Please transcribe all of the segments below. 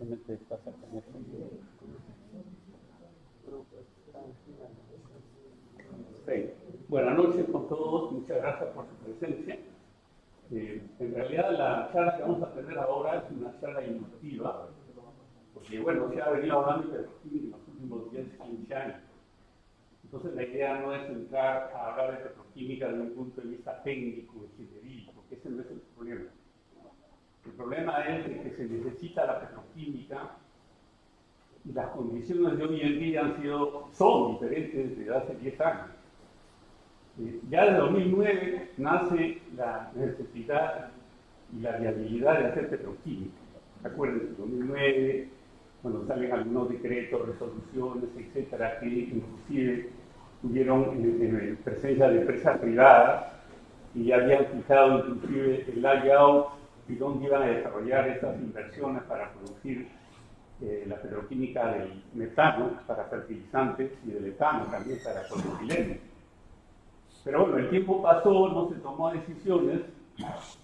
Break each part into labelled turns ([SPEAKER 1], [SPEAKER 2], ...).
[SPEAKER 1] Simplemente pasa con esto. Sí. Buenas noches con todos, muchas gracias por su presencia. En realidad la charla que vamos a tener ahora es una charla innovativa, porque bueno, se ha venido hablando de petroquímica en los últimos 10, 15 años. Entonces la idea no es entrar a hablar de petroquímica desde un punto de vista técnico, ingeniería, porque ese no es el problema. El problema es que se necesita la petroquímica y las condiciones de hoy en día son diferentes desde hace 10 años. Ya desde 2009 nace la necesidad y la viabilidad de hacer petroquímica. Acuérdense, en 2009, cuando salen algunos decretos, resoluciones, etcétera, que inclusive tuvieron presencia de empresas privadas y ya habían fijado inclusive el layout y dónde iban a desarrollar estas inversiones para producir la petroquímica del metano para fertilizantes y del etano también para polietileno. Pero bueno, el tiempo pasó, no se tomó decisiones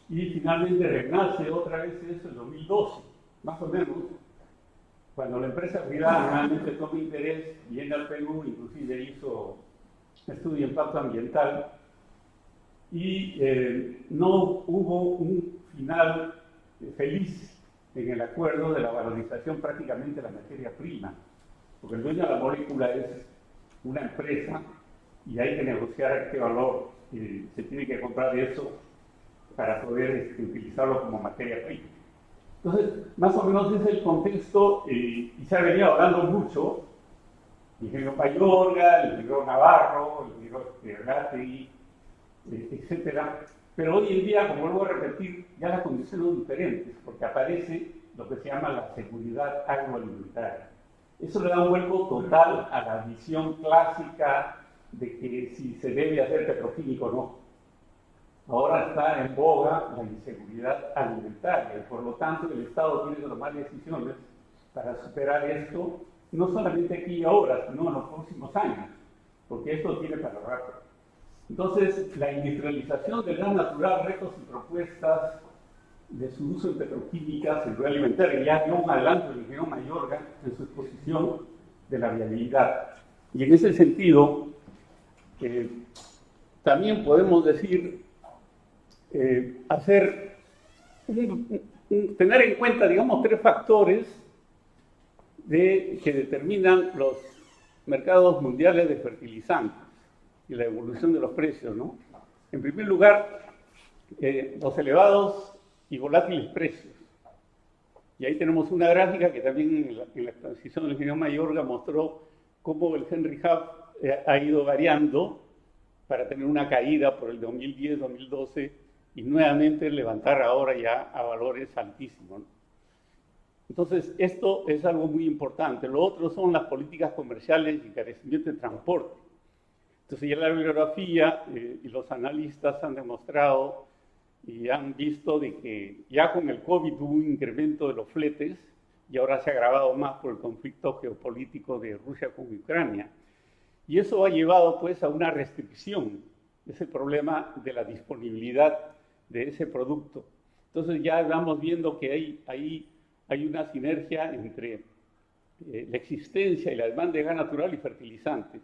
[SPEAKER 1] y finalmente renace otra vez eso en 2012, más o menos, cuando la empresa privada realmente toma interés, viene al Perú, inclusive hizo estudio de impacto ambiental y no hubo un final feliz en el acuerdo de la valorización prácticamente de la materia prima, porque el dueño de la molécula es una empresa y hay que negociar qué valor se tiene que comprar de eso para poder utilizarlo como materia prima. Entonces, más o menos ese es el contexto y se ha venido hablando mucho, el ingeniero Mayorga, el ingeniero Navarro, el ingeniero Vergate, etcétera. Pero hoy en día, como vuelvo a repetir, ya las condiciones son diferentes, porque aparece lo que se llama la seguridad agroalimentaria. Eso le da un vuelco total a la visión clásica de que si se debe hacer petroquímico o no. Ahora está en boga la inseguridad alimentaria y por lo tanto el Estado tiene que tomar decisiones para superar esto, no solamente aquí y ahora, sino en los próximos años, porque esto tiene para rato. Entonces, la industrialización del gas natural, retos y propuestas de su uso en petroquímica, seguridad alimentaria, ya dio un adelanto el ingeniero Mayorga en su exposición de la viabilidad. Y en ese sentido, también podemos decir, tener en cuenta, digamos, tres factores que determinan los mercados mundiales de fertilizantes y la evolución de los precios, ¿no? En primer lugar, los elevados y volátiles precios. Y ahí tenemos una gráfica que también en la exposición del ingeniero Mayorga mostró cómo el Henry Hub ha ido variando para tener una caída por el 2010, 2012 y nuevamente levantar ahora ya a valores altísimos, ¿no? Entonces, esto es algo muy importante. Lo otro son las políticas comerciales y encarecimiento de transporte. Entonces, ya la bibliografía y los analistas han demostrado y han visto de que ya con el COVID hubo un incremento de los fletes y ahora se ha agravado más por el conflicto geopolítico de Rusia con Ucrania. Y eso ha llevado pues a una restricción de ese problema de la disponibilidad de ese producto. Entonces ya vamos viendo que hay una sinergia entre la existencia y la demanda de gas natural y fertilizantes,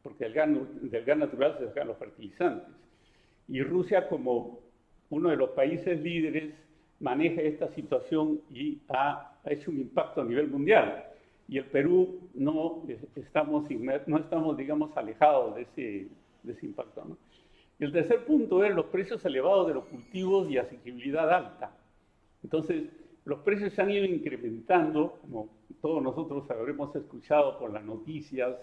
[SPEAKER 1] porque del gas natural se sacan los fertilizantes. Y Rusia, como uno de los países líderes, maneja esta situación y ha hecho un impacto a nivel mundial. Y el Perú no estamos, digamos, alejados de ese impacto, ¿no? Y el tercer punto es los precios elevados de los cultivos y asequibilidad alta. Entonces, los precios se han ido incrementando, como todos nosotros habremos escuchado por las noticias,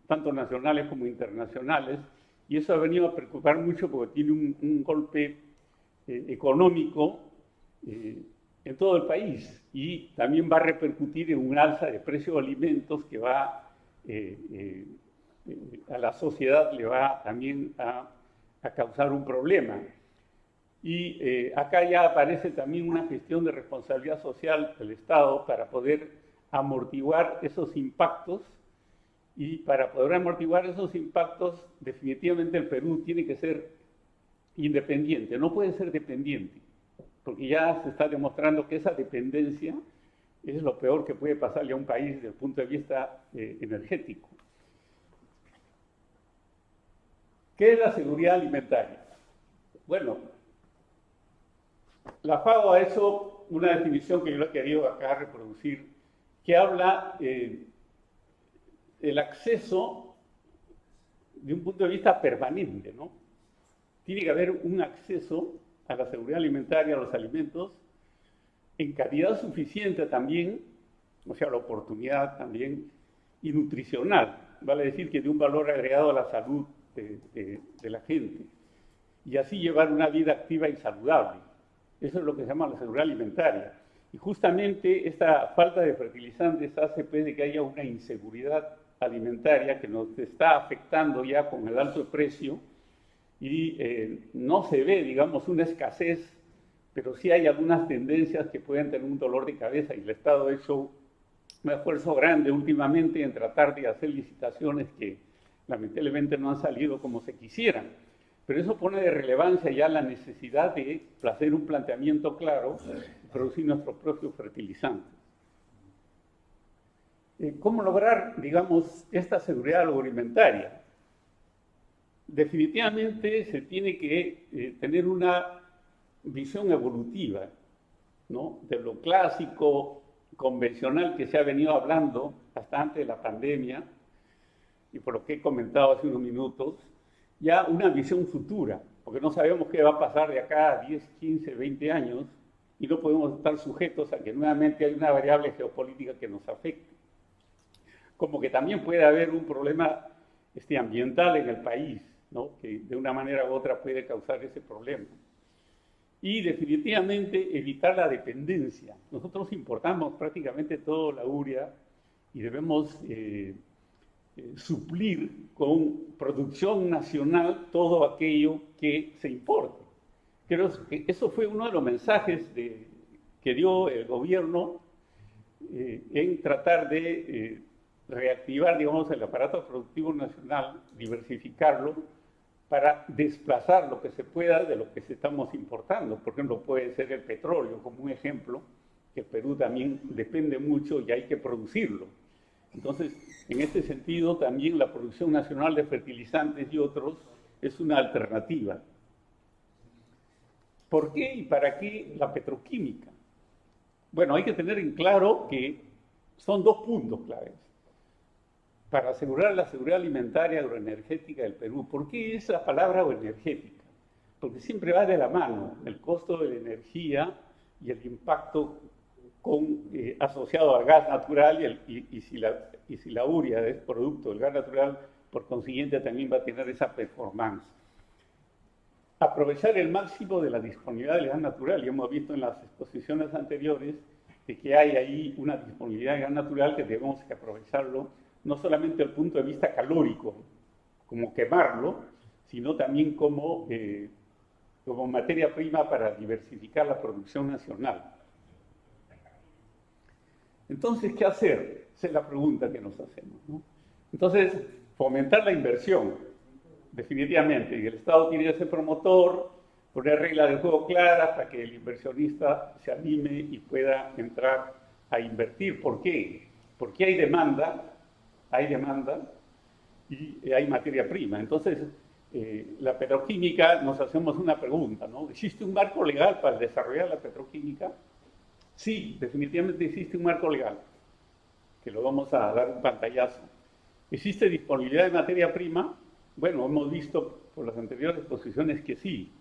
[SPEAKER 1] tanto nacionales como internacionales, y eso ha venido a preocupar mucho porque tiene un golpe económico en todo el país y también va a repercutir en un alza de precios de alimentos que va a la sociedad, le va también a causar un problema. Y acá ya aparece también una gestión de responsabilidad social del Estado para poder amortiguar esos impactos. Y para poder amortiguar esos impactos, definitivamente el Perú tiene que ser independiente, no puede ser dependiente, porque ya se está demostrando que esa dependencia Es lo peor que puede pasarle a un país desde el punto de vista energético. ¿Qué es la seguridad alimentaria? Bueno, la FAO ha hecho una definición que yo he querido acá reproducir, que habla del acceso de un punto de vista permanente, ¿no? Tiene que haber un acceso a la seguridad alimentaria, a los alimentos, en cantidad suficiente también, o sea, la oportunidad también, y nutricional, vale decir que de un valor agregado a la salud de la gente, y así llevar una vida activa y saludable. Eso es lo que se llama la seguridad alimentaria. Y justamente esta falta de fertilizantes hace pues, de que haya una inseguridad alimentaria que nos está afectando ya con el alto precio y no se ve, digamos, una escasez, pero sí hay algunas tendencias que pueden tener un dolor de cabeza y el Estado ha hecho un esfuerzo grande últimamente en tratar de hacer licitaciones que lamentablemente no han salido como se quisieran. Pero eso pone de relevancia ya la necesidad de hacer un planteamiento claro y producir nuestros propios fertilizantes. ¿Cómo lograr, digamos, esta seguridad agroalimentaria? Definitivamente se tiene que tener una visión evolutiva, ¿no? De lo clásico, convencional que se ha venido hablando hasta antes de la pandemia, y por lo que he comentado hace unos minutos, ya una visión futura, porque no sabemos qué va a pasar de acá a 10, 15, 20 años, y no podemos estar sujetos a que nuevamente hay una variable geopolítica que nos afecte. Como que también puede haber un problema ambiental en el país, ¿no? Que de una manera u otra puede causar ese problema. Y definitivamente evitar la dependencia. Nosotros importamos prácticamente toda la urea y debemos suplir con producción nacional todo aquello que se importe. Creo que eso fue uno de los mensajes que dio el gobierno en tratar de reactivar, digamos, el aparato productivo nacional, diversificarlo, para desplazar lo que se pueda de lo que estamos importando. Por ejemplo, puede ser el petróleo como un ejemplo, que Perú también depende mucho y hay que producirlo. Entonces, en este sentido, también la producción nacional de fertilizantes y otros es una alternativa. ¿Por qué y para qué la petroquímica? Bueno, hay que tener en claro que son dos puntos claves para asegurar la seguridad alimentaria agroenergética del Perú. ¿Por qué es la palabra agroenergética? Porque siempre va de la mano el costo de la energía y el impacto asociado al gas natural y si la urea es producto del gas natural, por consiguiente también va a tener esa performance. Aprovechar el máximo de la disponibilidad del gas natural, y hemos visto en las exposiciones anteriores de que hay ahí una disponibilidad de gas natural que debemos que aprovecharlo, no solamente desde el punto de vista calórico, como quemarlo, sino también como materia prima para diversificar la producción nacional. Entonces, ¿qué hacer? Esa es la pregunta que nos hacemos, ¿no? Entonces, fomentar la inversión, definitivamente, y el Estado tiene que ser promotor, poner reglas de juego claras para que el inversionista se anime y pueda entrar a invertir. ¿Por qué? Porque hay demanda y hay materia prima. Entonces, la petroquímica, nos hacemos una pregunta, ¿no? ¿Existe un marco legal para desarrollar la petroquímica? Sí, definitivamente existe un marco legal, que lo vamos a dar un pantallazo. ¿Existe disponibilidad de materia prima? Bueno, hemos visto por las anteriores exposiciones que sí.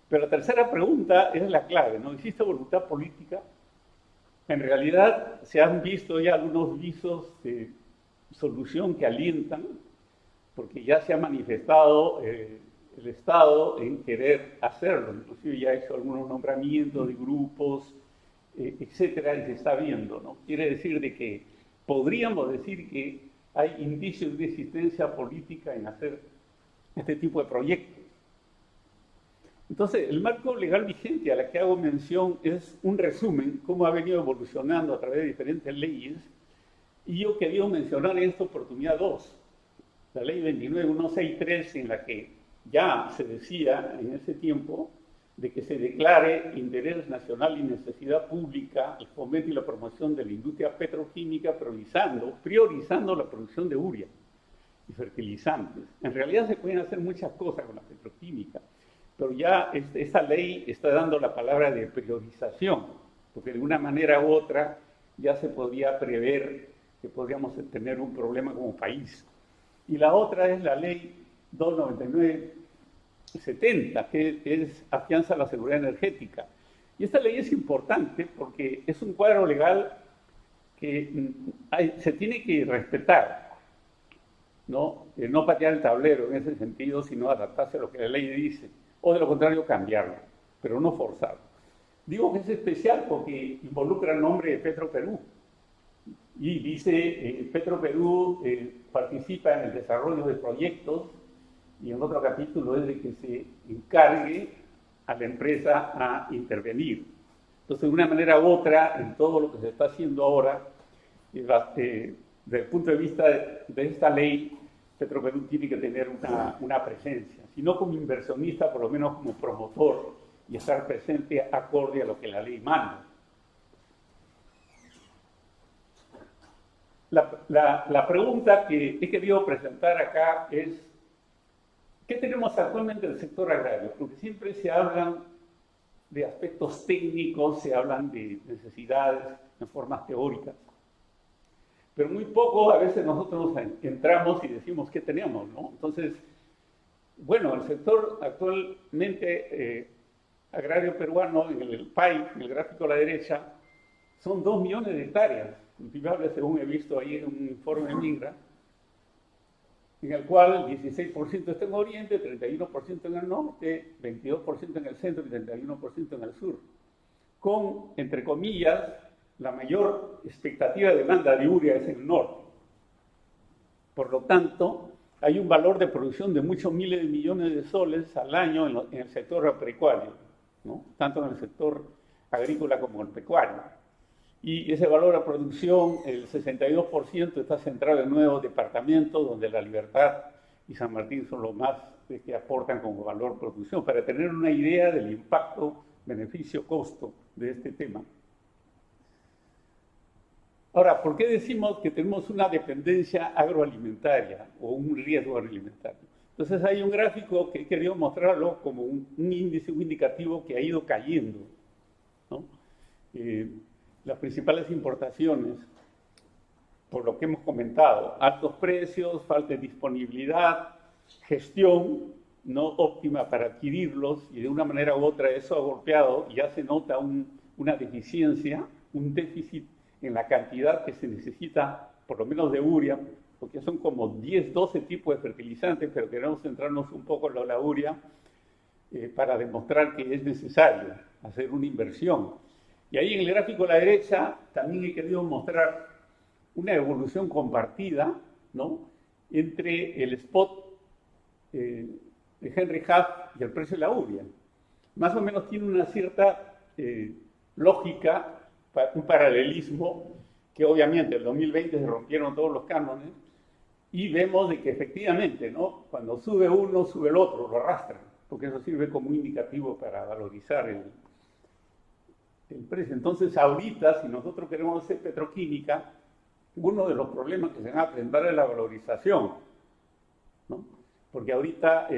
[SPEAKER 1] Pero la tercera pregunta es la clave, ¿no? ¿Existe voluntad política? En realidad se han visto ya algunos visos de solución que alientan, porque ya se ha manifestado el Estado en querer hacerlo. Inclusive ya ha hecho algunos nombramientos de grupos, etcétera, y se está viendo, ¿no? Quiere decir de que podríamos decir que hay indicios de existencia política en hacer este tipo de proyectos. Entonces, el marco legal vigente a la que hago mención es un resumen, cómo ha venido evolucionando a través de diferentes leyes, y yo quería mencionar en esta oportunidad dos. La ley 29163, en la que ya se decía en ese tiempo de que se declare interés nacional y necesidad pública el fomento y la promoción de la industria petroquímica, priorizando la producción de urea y fertilizantes. En realidad se pueden hacer muchas cosas con la petroquímica, pero ya esta ley está dando la palabra de priorización, porque de una manera u otra ya se podía prever que podríamos tener un problema como país. Y la otra es la ley 299/70, que es afianza a la seguridad energética. Y esta ley es importante porque es un cuadro legal que se tiene que respetar, ¿no? No patear el tablero en ese sentido, sino adaptarse a lo que la ley dice, o de lo contrario cambiarlo, pero no forzarlo. Digo que es especial porque involucra el nombre de Petroperú, y dice Petroperú participa en el desarrollo de proyectos, y en otro capítulo es de que se encargue a la empresa a intervenir. Entonces, de una manera u otra, en todo lo que se está haciendo ahora, desde el punto de vista de esta ley, Petroperú tiene que tener una presencia, si no como inversionista, por lo menos como promotor, y estar presente acorde a lo que la ley manda. La pregunta que he querido presentar acá es, ¿qué tenemos actualmente en el sector agrario? Porque siempre se hablan de aspectos técnicos, se hablan de necesidades en formas teóricas, pero muy poco a veces nosotros entramos y decimos qué tenemos, ¿no? Entonces, bueno, el sector actualmente agrario peruano, en el PAI, en el gráfico a la derecha, son 2 millones de hectáreas cultivables, según he visto ahí en un informe de Mingra, en el cual el 16% está en Oriente, 31% en el norte, 22% en el centro y 31% en el sur, con, entre comillas, la mayor expectativa de demanda de urea es en el norte. Por lo tanto, hay un valor de producción de muchos miles de millones de soles al año en el sector agropecuario, ¿no? Tanto en el sector agrícola como en el pecuario. Y ese valor de producción, el 62%, está centrado en nuevos departamentos, donde La Libertad y San Martín son los más que aportan como valor de producción, para tener una idea del impacto, beneficio, costo de este tema. Ahora, ¿por qué decimos que tenemos una dependencia agroalimentaria o un riesgo agroalimentario? Entonces hay un gráfico que he querido mostrarlo como un índice, un indicativo que ha ido cayendo, ¿no? Las principales importaciones, por lo que hemos comentado, altos precios, falta de disponibilidad, gestión no óptima para adquirirlos, y de una manera u otra eso ha golpeado y ya se nota una deficiencia, un déficit en la cantidad que se necesita, por lo menos de urea, porque son como 10, 12 tipos de fertilizantes, pero queremos centrarnos un poco en la urea para demostrar que es necesario hacer una inversión. Y ahí en el gráfico a la derecha también he querido mostrar una evolución compartida, ¿no?, entre el spot de Henry Hub y el precio de la urea. Más o menos tiene una cierta lógica, un paralelismo, que obviamente en el 2020 se rompieron todos los cánones, y vemos de que efectivamente, ¿no?, cuando sube uno, sube el otro, lo arrastra, porque eso sirve como un indicativo para valorizar el precio. Entonces, ahorita, si nosotros queremos hacer petroquímica, uno de los problemas que se van a presentar es la valorización, ¿no? Porque ahorita,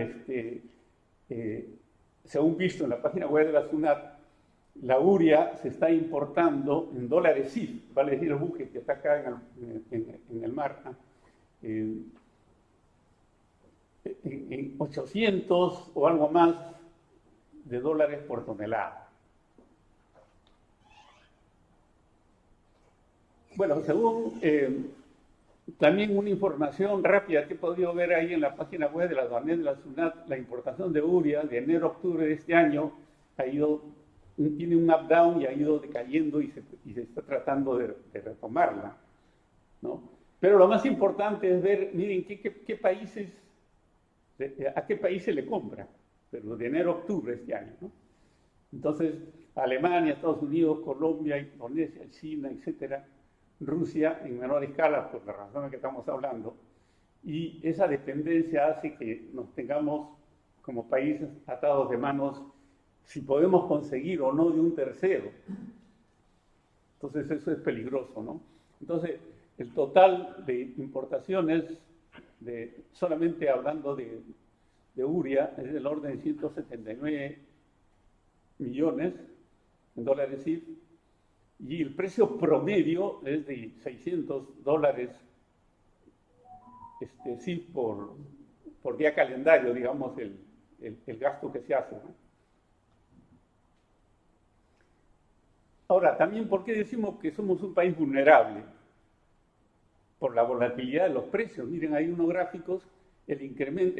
[SPEAKER 1] según visto en la página web de la SUNAT, la urea se está importando en dólares CIF, vale decir el buque que está acá en el mar, en 800 o algo más de dólares por tonelada. Bueno, según también una información rápida que he podido ver ahí en la página web de la aduanera de la SUNAT, la importación de urea de enero a octubre de este año tiene un up-down y ha ido decayendo y se está tratando de retomarla, ¿no? Pero lo más importante es ver, miren, a qué países le compra, pero de enero a octubre de este año, ¿no? Entonces, Alemania, Estados Unidos, Colombia, Indonesia, China, etcétera, Rusia en menor escala, por las razones que estamos hablando, y esa dependencia hace que nos tengamos como países atados de manos si podemos conseguir o no de un tercero. Entonces eso es peligroso, ¿no? Entonces el total de importaciones, solamente hablando de urea, es del orden de 179 millones en dólares CIF, y el precio promedio es de $600 CIF por día calendario, digamos, el gasto que se hace, ¿no? Ahora, también, ¿por qué decimos que somos un país vulnerable? Por la volatilidad de los precios. Miren, hay unos gráficos, el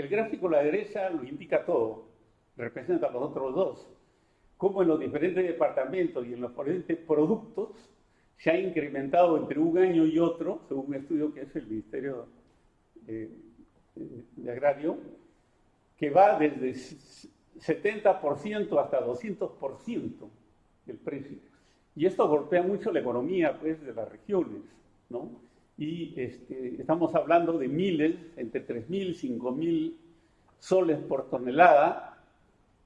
[SPEAKER 1] gráfico a la derecha lo indica todo, representa los otros dos. Cómo en los diferentes departamentos y en los diferentes productos se ha incrementado entre un año y otro, según un estudio que es el Ministerio de Agrario, que va desde 70% hasta 200% del precio. Y esto golpea mucho la economía, pues, de las regiones, ¿no? Y estamos hablando de miles, entre 3.000 y 5.000 soles por tonelada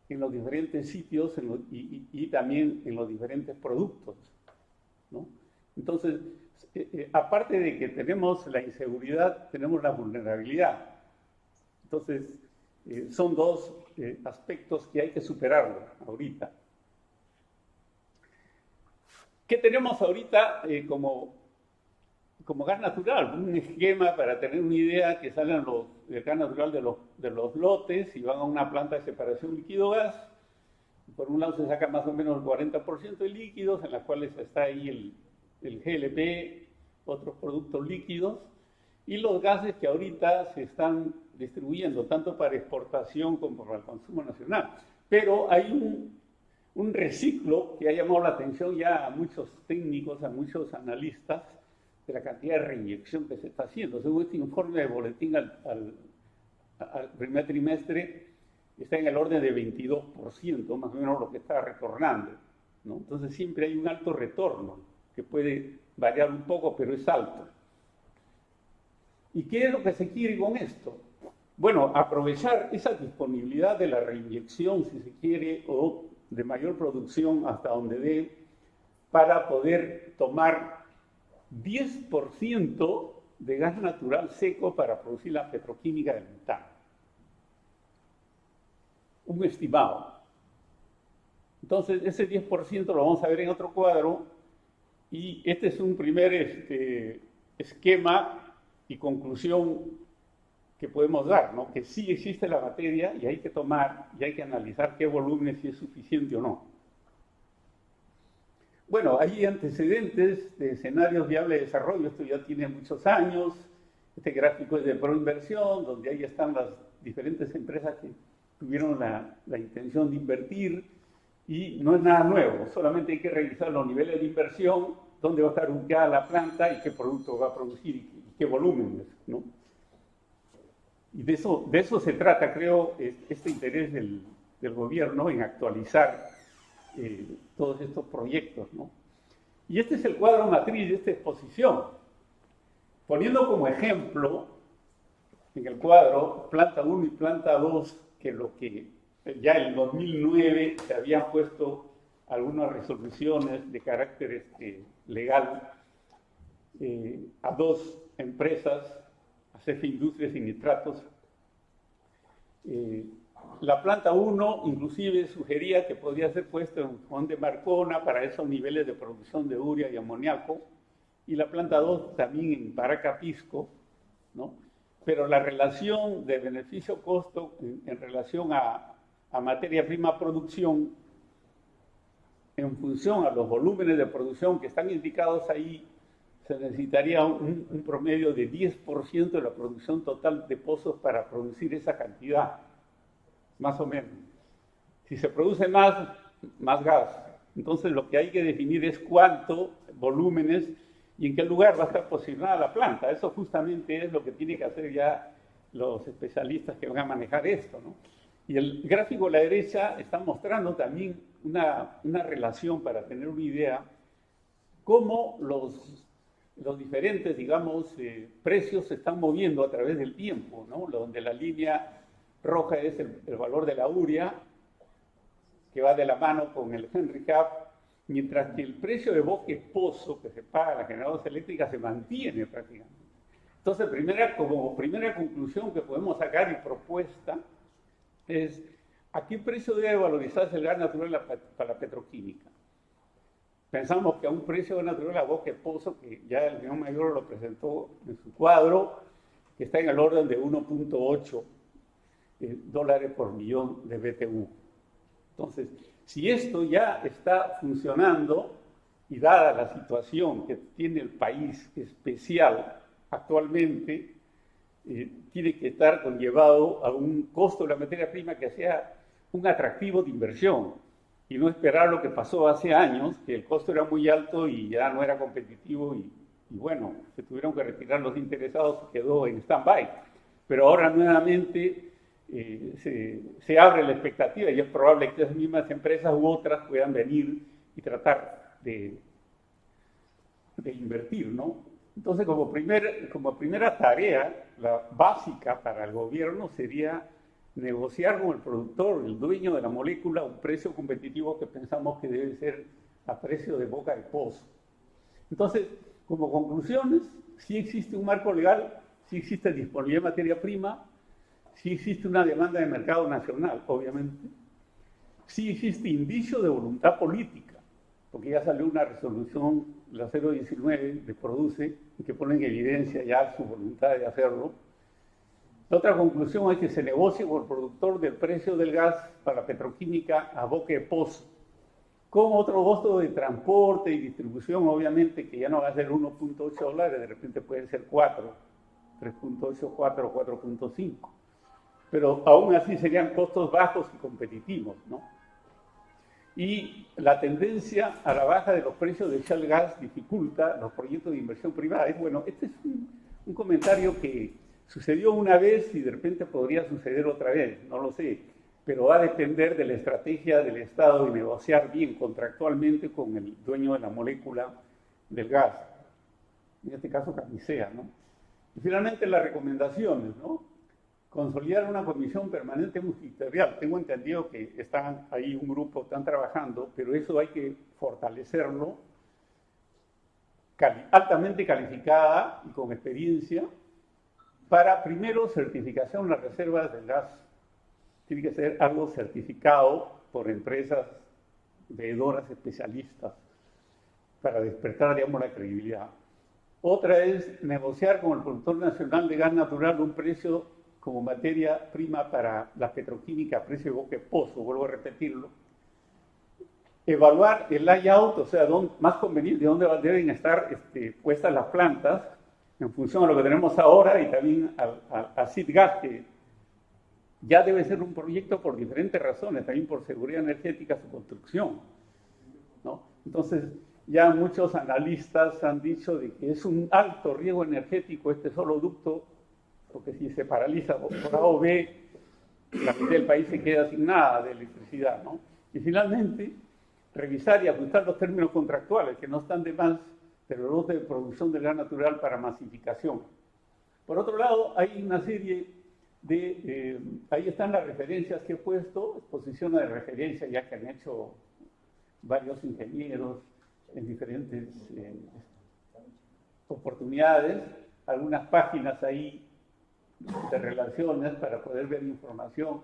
[SPEAKER 1] en los diferentes sitios y también en los diferentes productos, ¿no? Entonces, aparte de que tenemos la inseguridad, tenemos la vulnerabilidad. Entonces, son dos aspectos que hay que superarlo ahorita. ¿Qué tenemos ahorita como gas natural? Un esquema para tener una idea que salen el gas natural de los lotes y van a una planta de separación líquido-gas. Por un lado se saca más o menos el 40% de líquidos, en las cuales está ahí el GLP, otros productos líquidos, y los gases que ahorita se están distribuyendo, tanto para exportación como para el consumo nacional. Pero hay un reciclo que ha llamado la atención ya a muchos técnicos, a muchos analistas, de la cantidad de reinyección que se está haciendo. Según este informe de boletín al primer trimestre, está en el orden de 22%, más o menos lo que está retornando, ¿no? Entonces siempre hay un alto retorno, que puede variar un poco, pero es alto. ¿Y qué es lo que se quiere con esto? Bueno, aprovechar esa disponibilidad de la reinyección, si se quiere, o de mayor producción hasta donde dé, para poder tomar 10% de gas natural seco para producir la petroquímica del metano. Un estimado. Entonces, ese 10% lo vamos a ver en otro cuadro, y este es un primer esquema y conclusión que podemos dar, ¿no? Que sí existe la materia y hay que tomar y hay que analizar qué volumen, si es suficiente o no. Bueno, hay antecedentes de escenarios viables de desarrollo, esto ya tiene muchos años. Este gráfico es de Proinversión, donde ahí están las diferentes empresas que tuvieron la intención de invertir, y no es nada nuevo, solamente hay que revisar los niveles de inversión, dónde va a estar ubicada la planta y qué producto va a producir y qué volúmenes, ¿no? Y de eso se trata, creo, este interés del gobierno en actualizar todos estos proyectos, ¿no? Y este es el cuadro matriz de esta exposición. Poniendo como ejemplo en el cuadro planta 1 y planta 2, que lo que ya en el 2009 se habían puesto algunas resoluciones de carácter legal a dos empresas, a CF Industrias y Nitratos. La planta 1 inclusive sugería que podría ser puesto en Juan de Marcona para esos niveles de producción de urea y amoníaco, y la planta 2 también en Paracapisco, ¿no? Pero la relación de beneficio-costo en relación a materia prima producción, en función a los volúmenes de producción que están indicados ahí, se necesitaría un promedio de 10% de la producción total de pozos para producir esa cantidad, más o menos. Si se produce más gas. Entonces lo que hay que definir es cuánto, volúmenes, y en qué lugar va a estar posicionada la planta. Eso justamente es lo que tienen que hacer ya los especialistas que van a manejar esto, ¿no? Y el gráfico a la derecha está mostrando también una relación, para tener una idea, cómo los diferentes, digamos, precios se están moviendo a través del tiempo, ¿no? Donde la línea roja es el valor de la urea, que va de la mano con el Henry Hub, mientras que el precio de Bosque Pozo que se paga a las generadoras eléctricas se mantiene prácticamente. Entonces, como primera conclusión que podemos sacar y propuesta es ¿a qué precio debe valorizarse el gas natural para la petroquímica? Pensamos que a un precio de gas natural a Bosque Pozo, que ya el señor Mayor lo presentó en su cuadro, que está en el orden de 1.8 dólares por millón de BTU. Entonces, si esto ya está funcionando y dada la situación que tiene el país especial actualmente, tiene que estar conllevado a un costo de la materia prima que sea un atractivo de inversión y no esperar lo que pasó hace años, que el costo era muy alto y ya no era competitivo y bueno, se tuvieron que retirar los interesados y quedó en stand-by. Pero ahora nuevamente se abre la expectativa y es probable que esas mismas empresas u otras puedan venir y tratar de invertir, ¿no? Entonces, como primera tarea, la básica para el gobierno sería negociar con el productor, el dueño de la molécula, un precio competitivo que pensamos que debe ser a precio de boca de pozo. Entonces, como conclusiones, sí existe un marco legal, sí existe disponibilidad de materia prima, sí existe una demanda de mercado nacional, obviamente, sí existe indicio de voluntad política, porque ya salió una resolución, la 019 de Produce, que pone en evidencia ya su voluntad de hacerlo. La otra conclusión es que se negocie con el productor del precio del gas para la petroquímica a boca de pozo, con otro costo de transporte y distribución, obviamente, que ya no va a ser 1.8 dólares, de repente pueden ser 4, 3.8, 4, 4.5. Pero aún así serían costos bajos y competitivos, ¿no? Y la tendencia a la baja de los precios de shale gas dificulta los proyectos de inversión privada. Bueno, este es un comentario que sucedió una vez y de repente podría suceder otra vez, no lo sé, pero va a depender de la estrategia del Estado de negociar bien contractualmente con el dueño de la molécula del gas, en este caso Camisea, ¿no? Y finalmente las recomendaciones, ¿no? Consolidar una comisión permanente multisectorial. Tengo entendido que están ahí un grupo, están trabajando, pero eso hay que fortalecerlo, altamente calificada y con experiencia, para primero certificación de las reservas del gas. Tiene que ser algo certificado por empresas veedoras especialistas para despertar, digamos, la credibilidad. Otra es negociar con el productor nacional de gas natural un precio como materia prima para la petroquímica a precio de boca de pozo, vuelvo a repetirlo. Evaluar el layout, o sea, más conveniente, dónde deben estar puestas las plantas, en función a lo que tenemos ahora y también a SIDGAS, que ya debe ser un proyecto por diferentes razones, también por seguridad energética, su construcción, ¿no? Entonces, ya muchos analistas han dicho de que es un alto riesgo energético este solo ducto, porque si se paraliza por A o B, la mitad del país se queda sin nada de electricidad, ¿no? Y finalmente, revisar y ajustar los términos contractuales, que no están de más, pero los de producción de gas natural para masificación. Por otro lado, hay una serie de... ahí están las referencias que he puesto, exposiciones de referencia ya que han hecho varios ingenieros en diferentes oportunidades, algunas páginas ahí de relaciones para poder ver información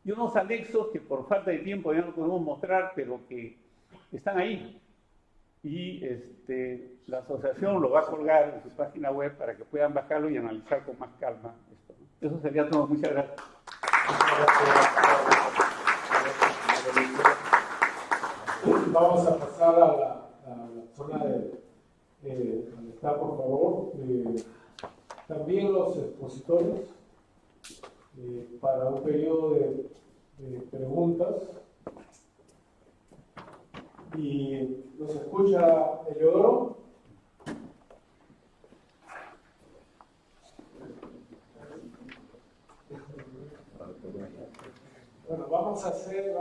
[SPEAKER 1] y unos anexos que por falta de tiempo ya no podemos mostrar, pero que están ahí. Y la asociación lo va a colgar en su página web para que puedan bajarlo y analizar con más calma esto. Eso sería todo. Muchas gracias.
[SPEAKER 2] Vamos a pasar a la zona donde está, por favor. También los expositores para un periodo de preguntas. Y nos escucha Eleodoro. Bueno, vamos a hacer